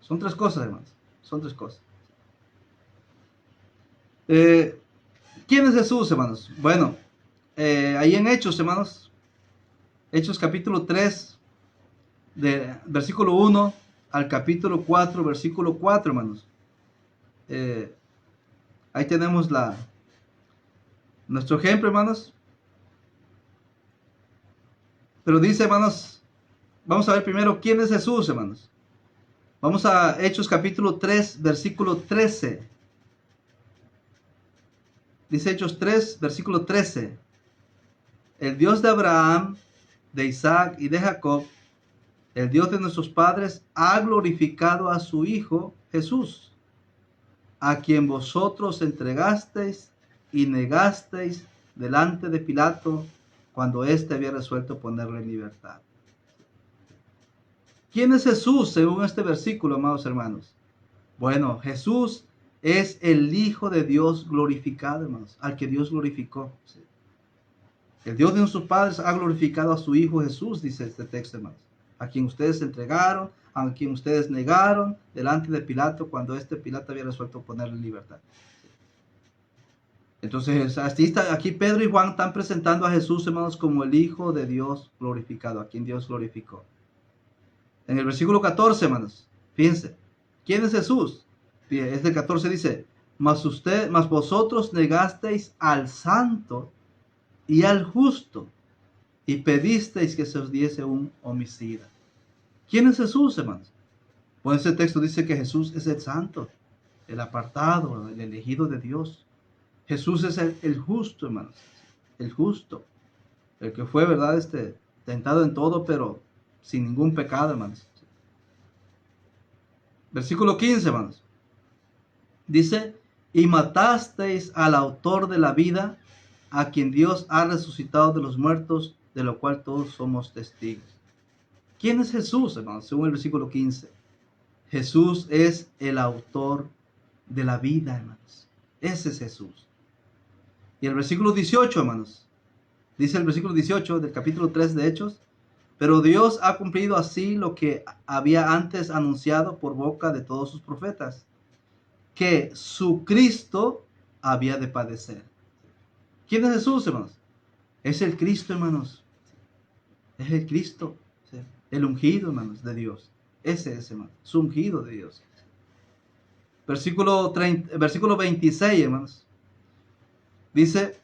Son 3 cosas, hermanos. Son 3 cosas. ¿Quién es Jesús, hermanos? Bueno, ahí en Hechos, hermanos. Hechos capítulo 3, de versículo 1 al capítulo 4, versículo 4, hermanos. Ahí tenemos nuestro ejemplo, hermanos. Pero dice, hermanos, vamos a ver primero quién es Jesús, hermanos. Vamos a Hechos capítulo 3, versículo 13. Dice Hechos 3, versículo 13. El Dios de Abraham, de Isaac y de Jacob, el Dios de nuestros padres, ha glorificado a su Hijo Jesús, a quien vosotros entregasteis y negasteis delante de Pilato cuando éste había resuelto ponerle en libertad. ¿Quién es Jesús según este versículo, amados hermanos? Bueno, Jesús es el Hijo de Dios glorificado, hermanos, al que Dios glorificó. ¿Sí? El Dios de nuestros padres ha glorificado a su Hijo Jesús, dice este texto, hermanos, a quien ustedes entregaron, a quien ustedes negaron delante de Pilato cuando Pilato había resuelto ponerle en libertad. Entonces, aquí Pedro y Juan están presentando a Jesús, hermanos, como el Hijo de Dios glorificado, a quien Dios glorificó. En el versículo 14, hermanos, fíjense, ¿quién es Jesús? Este 14 dice, mas vosotros negasteis al santo y al justo, y pedisteis que se os diese un homicida. ¿Quién es Jesús, hermanos? Pues ese texto dice que Jesús es el santo, el apartado, el elegido de Dios. Jesús es el justo, hermanos, el justo, el que fue, ¿verdad? Tentado en todo, pero sin ningún pecado, hermanos. Versículo 15, hermanos. Dice, y matasteis al autor de la vida, a quien Dios ha resucitado de los muertos, de lo cual todos somos testigos. ¿Quién es Jesús, hermanos? Según el versículo 15. Jesús es el autor de la vida, hermanos. Ese es Jesús. Y el versículo 18, hermanos. Dice el versículo 18 del capítulo 3 de Hechos. Pero Dios ha cumplido así lo que había antes anunciado por boca de todos sus profetas, que su Cristo había de padecer. ¿Quién es Jesús, hermanos? Es el Cristo, hermanos. Es el Cristo, ¿sí? El ungido, hermanos, de Dios. Ese es, hermanos, su ungido de Dios. Versículo 26, hermanos. Dice,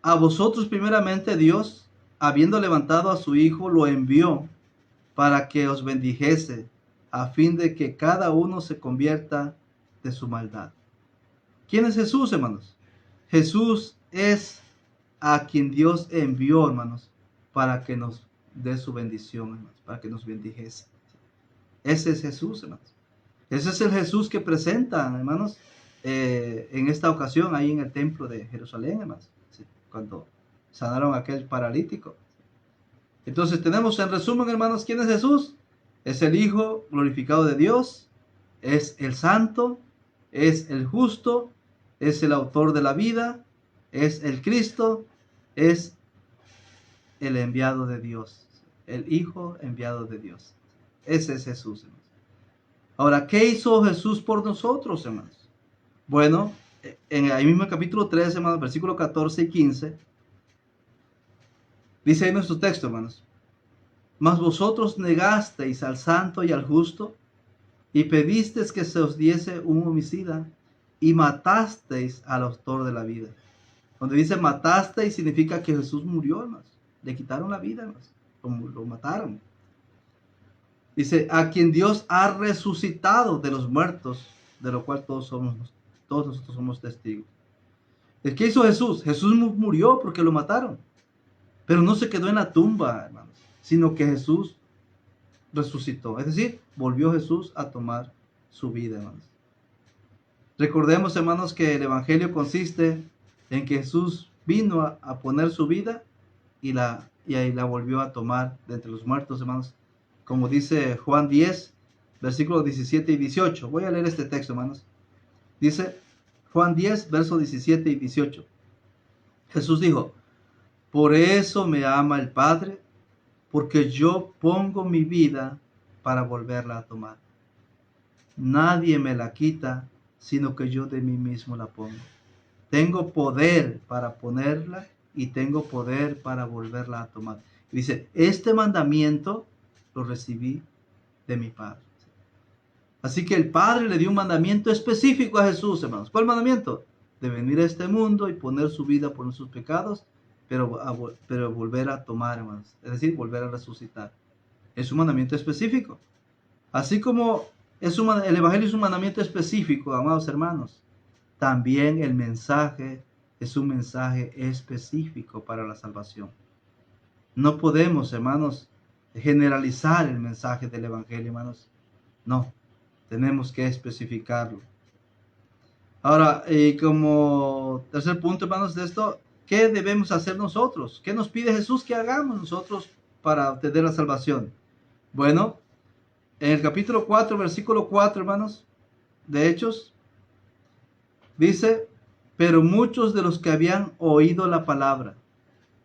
a vosotros primeramente Dios, habiendo levantado a su Hijo, lo envió para que os bendijese, a fin de que cada uno se convierta de su maldad. ¿Quién es Jesús, hermanos? Jesús es a quien Dios envió, hermanos, para que nos dé su bendición, hermanos, para que nos bendijese. Ese es Jesús, hermanos. Ese es el Jesús que presentan, hermanos, en esta ocasión, ahí en el templo de Jerusalén, hermanos, ¿sí? Cuando sanaron a aquel paralítico. Entonces tenemos en resumen, hermanos, ¿quién es Jesús? Es el Hijo glorificado de Dios, es el Santo, es el Justo, es el autor de la vida, es el Cristo, es el enviado de Dios, el Hijo enviado de Dios. Ese es Jesús, hermanos. Ahora, ¿qué hizo Jesús por nosotros, hermanos? Bueno, en el mismo capítulo 13, hermanos, versículos 14 y 15, dice ahí nuestro texto, hermanos. Mas vosotros negasteis al santo y al justo, y pedisteis que se os diese un homicida, y matasteis al autor de la vida. Cuando dice matasteis, significa que Jesús murió, hermanos. Le quitaron la vida, hermanos. Lo mataron. Dice, a quien Dios ha resucitado de los muertos, de lo cual todos nosotros somos testigos. ¿Qué hizo Jesús? Jesús murió porque lo mataron. Pero no se quedó en la tumba, hermanos, sino que Jesús resucitó. Es decir, volvió Jesús a tomar su vida, hermanos. Recordemos, hermanos, que el Evangelio consiste en que Jesús vino a poner su vida y ahí la volvió a tomar de entre los muertos, hermanos. Como dice Juan 10, versículos 17 y 18. Voy a leer este texto, hermanos. Dice Juan 10, versos 17 y 18. Jesús dijo, por eso me ama el Padre, porque yo pongo mi vida para volverla a tomar. Nadie me la quita, sino que yo de mí mismo la pongo. Tengo poder para ponerla y tengo poder para volverla a tomar. Dice, este mandamiento lo recibí de mi Padre. Así que el Padre le dio un mandamiento específico a Jesús, hermanos. ¿Cuál mandamiento? De venir a este mundo y poner su vida por nuestros pecados, pero volver a tomar, hermanos. Es decir, volver a resucitar. Es un mandamiento específico. Así como el Evangelio es un mandamiento específico, amados hermanos, también el mensaje es un mensaje específico para la salvación. No podemos, hermanos, generalizar el mensaje del Evangelio, hermanos. No, tenemos que especificarlo. Ahora, como tercer punto, hermanos, de esto, ¿qué debemos hacer nosotros? ¿Qué nos pide Jesús que hagamos nosotros para obtener la salvación? Bueno, en el capítulo 4, versículo 4, hermanos, de Hechos, dice, pero muchos de los que habían oído la palabra,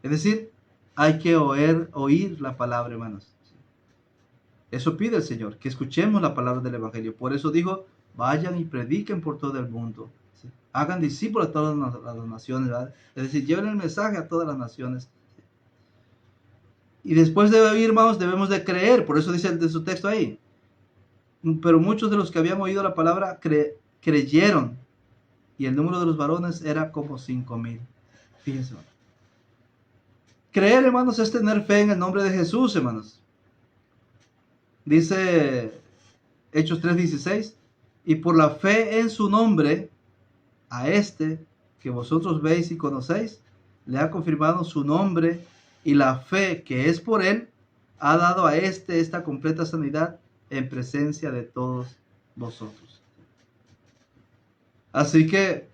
es decir, hay que oír la palabra, hermanos. Eso pide el Señor, que escuchemos la palabra del Evangelio. Por eso dijo, vayan y prediquen por todo el mundo. ¿Sí? Hagan discípulos a todas las naciones, ¿verdad? Es decir, lleven el mensaje a todas las naciones. Y después de oír, hermanos, debemos de creer. Por eso dice de su texto ahí. Pero muchos de los que habían oído la palabra creyeron. Y el número de los varones era como 5,000. Fíjense, hermanos. Creer, hermanos, es tener fe en el nombre de Jesús, hermanos. Dice Hechos 3:16, y por la fe en su nombre, a este que vosotros veis y conocéis, le ha confirmado su nombre, y la fe que es por él, ha dado a esta completa sanidad en presencia de todos vosotros. Así que,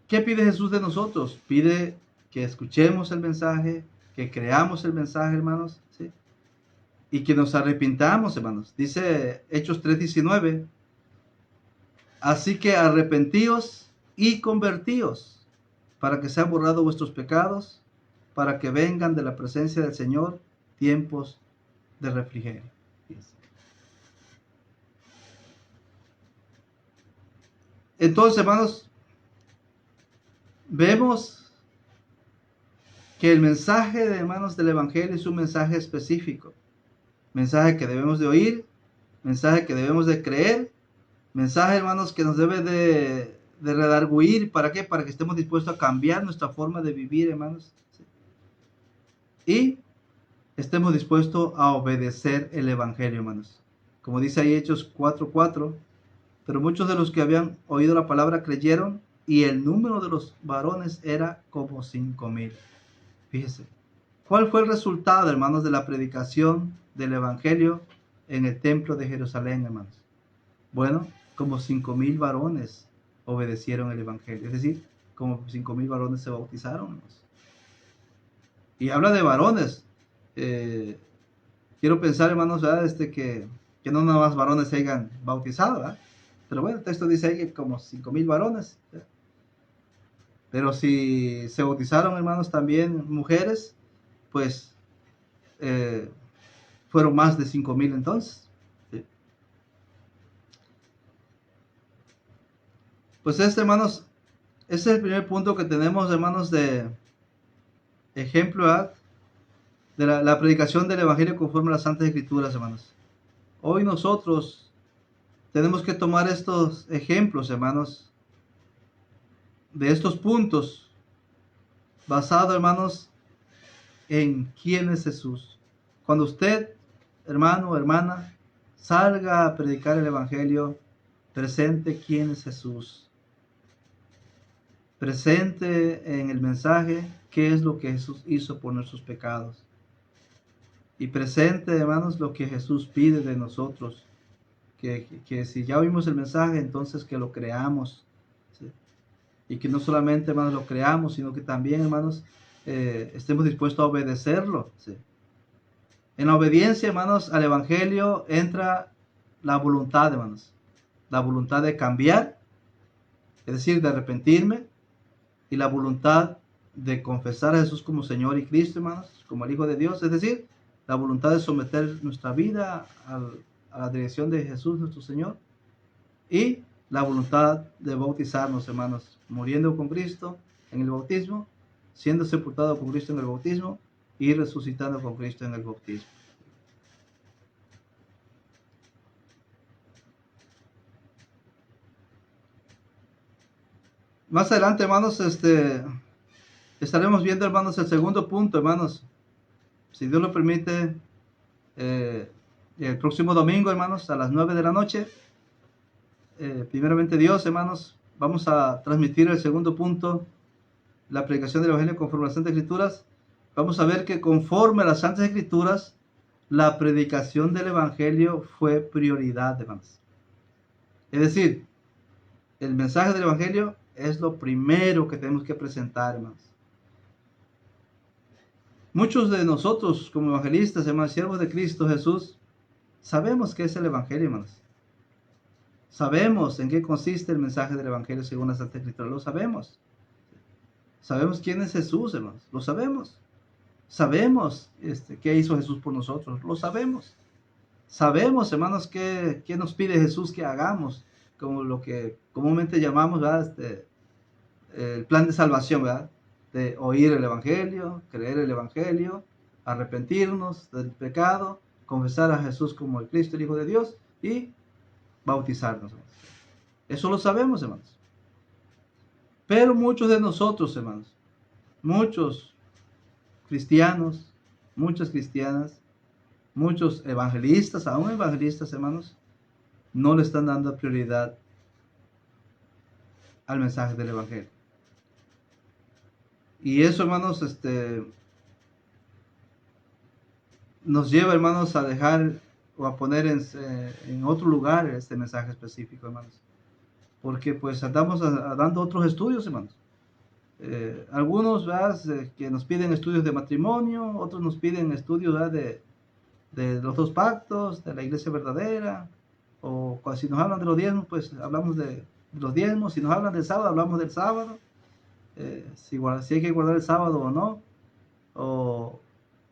¿qué pide Jesús de nosotros? Pide que escuchemos el mensaje, que creamos el mensaje, hermanos, ¿sí? Y que nos arrepintamos, hermanos. Dice Hechos 3:19, así que arrepentíos y convertíos, para que sean borrados vuestros pecados, para que vengan de la presencia del Señor tiempos de refrigerio. Entonces, hermanos, vemos que el mensaje, hermanos, del Evangelio es un mensaje específico. Mensaje que debemos de oír, mensaje que debemos de creer, mensaje, hermanos, que nos debe de redarguir. ¿Para qué? Para que estemos dispuestos a cambiar nuestra forma de vivir, hermanos. ¿Sí? Y estemos dispuestos a obedecer el Evangelio, hermanos. Como dice ahí Hechos 4:4, pero muchos de los que habían oído la palabra creyeron, y el número de los varones era como 5,000. Fíjese. ¿Cuál fue el resultado, hermanos, de la predicación del Evangelio en el templo de Jerusalén, hermanos? Bueno, como 5,000 varones obedecieron el Evangelio. Es decir, como 5,000 varones se bautizaron, hermanos. Y habla de varones. Quiero pensar, hermanos, ¿verdad? Que no nada más varones se hayan bautizado, ¿verdad? Pero bueno, el texto dice ahí que como 5,000 varones. ¿verdad? Pero si se bautizaron, hermanos, también mujeres, pues fueron más de 5,000 entonces. ¿sí? Pues hermanos, ese es el primer punto que tenemos, hermanos, de ejemplo de la predicación del Evangelio conforme a las Santas Escrituras, hermanos. hoy nosotros tenemos que tomar estos ejemplos, hermanos, de estos puntos, basado, hermanos, en quién es Jesús. Cuando usted, hermano o hermana, salga a predicar el Evangelio, presente quién es Jesús. Presente en el mensaje qué es lo que Jesús hizo por nuestros pecados. Y presente, hermanos, lo que Jesús pide de nosotros. Que si ya oímos el mensaje, entonces que lo creamos. ¿Sí? Y que no solamente, hermanos, lo creamos, sino que también, hermanos, estemos dispuestos a obedecerlo. ¿Sí? En la obediencia, hermanos, al Evangelio entra la voluntad, hermanos. La voluntad de cambiar, es decir, de arrepentirme, y la voluntad de confesar a Jesús como Señor y Cristo, hermanos, como el Hijo de Dios, es decir, la voluntad de someter nuestra vida a la dirección de Jesús, nuestro Señor, y la voluntad de bautizarnos, hermanos, muriendo con Cristo en el bautismo, siendo sepultado con Cristo en el bautismo y resucitando con Cristo en el bautismo. Más adelante, hermanos, estaremos viendo, hermanos, el segundo punto, hermanos, si Dios lo permite, el próximo domingo, hermanos, a las 9 de la noche. Primeramente Dios, hermanos, vamos a transmitir el segundo punto, la predicación del Evangelio conforme a las Santas Escrituras. Vamos a ver que conforme a las Santas Escrituras, la predicación del Evangelio fue prioridad, hermanos. Es decir, el mensaje del Evangelio es lo primero que tenemos que presentar, hermanos. Muchos de nosotros, como evangelistas, hermanos, siervos de Cristo Jesús, sabemos qué es el Evangelio, hermanos. Sabemos en qué consiste el mensaje del Evangelio según la Santa Escritura. Lo sabemos. Sabemos quién es Jesús, hermanos. Lo sabemos. Sabemos qué hizo Jesús por nosotros. Lo sabemos. Sabemos, hermanos, qué nos pide Jesús que hagamos, como lo que comúnmente llamamos, ¿verdad? El plan de salvación, ¿verdad? De oír el Evangelio, creer el Evangelio, arrepentirnos del pecado, confesar a Jesús como el Cristo, el Hijo de Dios, y bautizarnos, hermanos. Eso lo sabemos, hermanos. Pero muchos de nosotros, hermanos, muchos cristianos, muchas cristianas, muchos evangelistas, aún evangelistas, hermanos, no le están dando prioridad al mensaje del Evangelio. Y eso, hermanos, nos lleva, hermanos, a dejar o a poner en otro lugar este mensaje específico, hermanos. Porque pues andamos dando otros estudios, hermanos. Algunos, ¿verdad? Que nos piden estudios de matrimonio, otros nos piden estudios, ¿verdad? De los dos pactos, de la iglesia verdadera, o si nos hablan de los diezmos, pues hablamos de los diezmos. Si nos hablan del sábado, hablamos del sábado. Si hay que guardar el sábado o no, o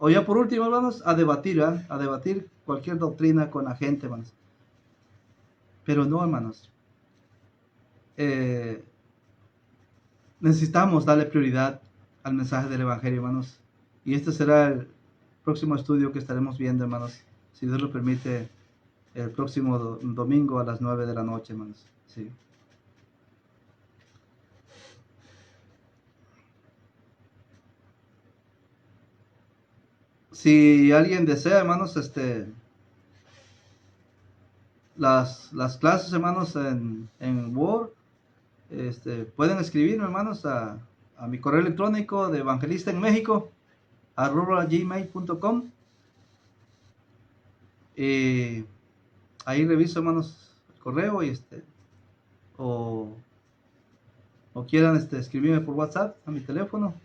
ya por último, hermanos, a debatir, ¿verdad? A debatir cualquier doctrina con la gente, hermanos. Pero no, hermanos, necesitamos darle prioridad al mensaje del Evangelio, hermanos, y este será el próximo estudio que estaremos viendo, hermanos, si Dios lo permite, el próximo domingo a las 9 de la noche, hermanos. Sí. Si alguien desea, hermanos, las clases, hermanos, en Word, pueden escribirme, hermanos, a mi correo electrónico de evangelista en México @gmail.com. Y ahí reviso, hermanos, el correo y o quieran escribirme por WhatsApp a mi teléfono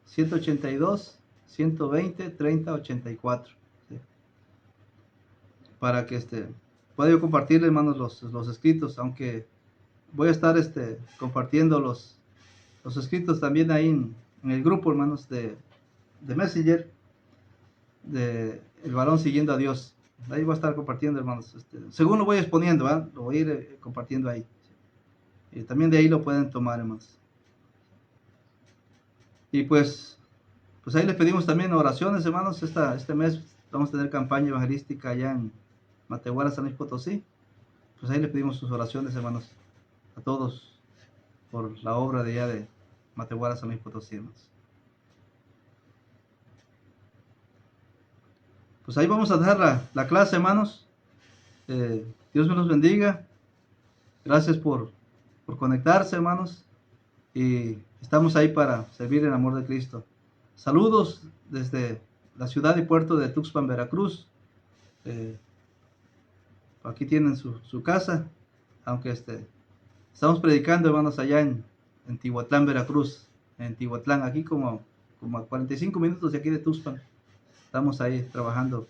182-120-3084, ¿sí? Para que pueda yo compartirle, hermanos, los escritos, aunque voy a estar compartiendo los escritos también ahí en el grupo, hermanos, de Messenger, de El Varón Siguiendo a Dios. Ahí voy a estar compartiendo, hermanos, según lo voy exponiendo, ¿verdad? Lo voy a ir compartiendo ahí. Y también de ahí lo pueden tomar, hermanos. Y pues ahí les pedimos también oraciones, hermanos. Este mes vamos a tener campaña evangelística allá Matehuala, San Luis Potosí. Pues ahí le pedimos sus oraciones, hermanos, a todos por la obra de allá de Matehuala, San Luis Potosí, hermanos. Pues ahí vamos a dejar la clase, hermanos. Dios me los bendiga. Gracias por conectarse, hermanos. Y estamos ahí para servir en amor de Cristo. Saludos desde la ciudad y puerto de Tuxpan, Veracruz. Aquí tienen su casa, aunque estamos predicando, hermanos, allá en Tihuatlán, Veracruz. En Tihuatlán, aquí como a 45 minutos de aquí de Tuxpan. Estamos ahí trabajando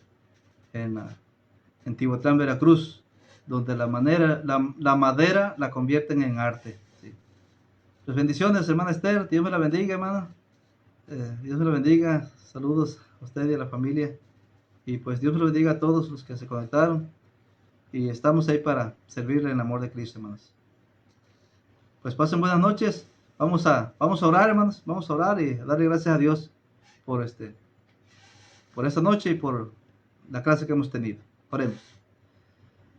en Tihuatlán, Veracruz, donde la madera la convierten en arte. ¿Sí? Pues bendiciones, hermana Esther. Dios me la bendiga, hermana. Dios me la bendiga. Saludos a usted y a la familia. Y pues Dios me lo bendiga a todos los que se conectaron. Y estamos ahí para servirle en el amor de Cristo, hermanos. Pues pasen buenas noches. Vamos a orar, hermanos. Vamos a orar y a darle gracias a Dios por esta noche y por la clase que hemos tenido. Oremos.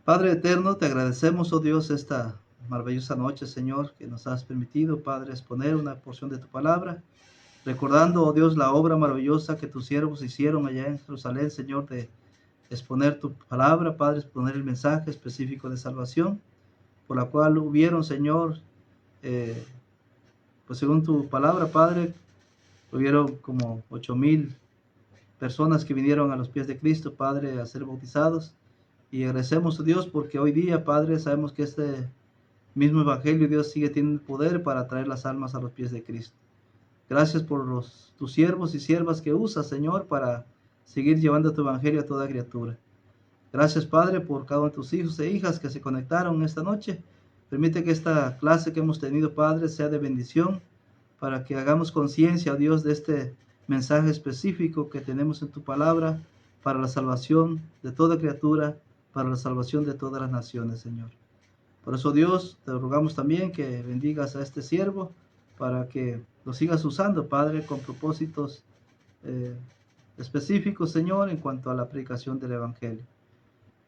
Padre eterno, te agradecemos, oh Dios, esta maravillosa noche, Señor, que nos has permitido, Padre, exponer una porción de tu palabra, recordando, oh Dios, la obra maravillosa que tus siervos hicieron allá en Jerusalén, Señor, de exponer tu palabra, Padre, exponer el mensaje específico de salvación, por la cual hubieron, Señor, pues según tu palabra, Padre, hubieron como 8,000 personas que vinieron a los pies de Cristo, Padre, a ser bautizados. Y agradecemos a Dios porque hoy día, Padre, sabemos que este mismo Evangelio, Dios, sigue teniendo poder para traer las almas a los pies de Cristo. Gracias por tus siervos y siervas que usas, Señor, para seguir llevando tu Evangelio a toda criatura. Gracias, Padre, por cada uno de tus hijos e hijas que se conectaron esta noche. Permite que esta clase que hemos tenido, Padre, sea de bendición para que hagamos conciencia, Dios, de este mensaje específico que tenemos en tu palabra para la salvación de toda criatura, para la salvación de todas las naciones, Señor. Por eso, Dios, te rogamos también que bendigas a este siervo para que lo sigas usando, Padre, con propósitos específicos, Señor, en cuanto a la predicación del Evangelio.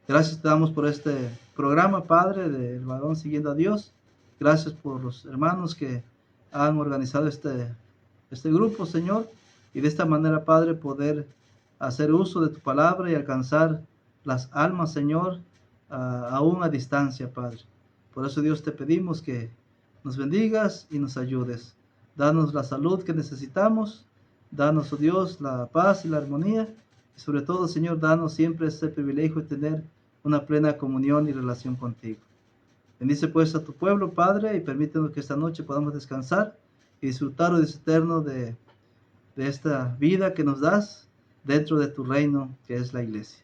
Gracias te damos por este programa, Padre, del varón siguiendo a Dios. Gracias por los hermanos que han organizado este grupo, Señor, y de esta manera, Padre, poder hacer uso de tu palabra y alcanzar las almas, Señor, aún a distancia, Padre. Por eso, Dios, te pedimos que nos bendigas y nos ayudes. Danos la salud que necesitamos. Danos, oh Dios, la paz y la armonía. Y sobre todo, Señor, danos siempre ese privilegio de tener una plena comunión y relación contigo. Bendice pues a tu pueblo, Padre, y permítenos que esta noche podamos descansar y disfrutar, oh Dios eterno, de esta vida que nos das dentro de tu reino, que es la iglesia.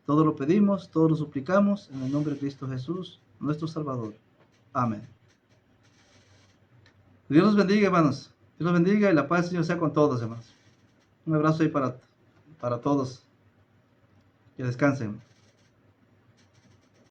Todo lo pedimos, todo lo suplicamos, en el nombre de Cristo Jesús, nuestro Salvador. Amén. Dios los bendiga, hermanos. Dios los bendiga y la paz del Señor sea con todos, hermanos. Un abrazo ahí para todos. Que descansen.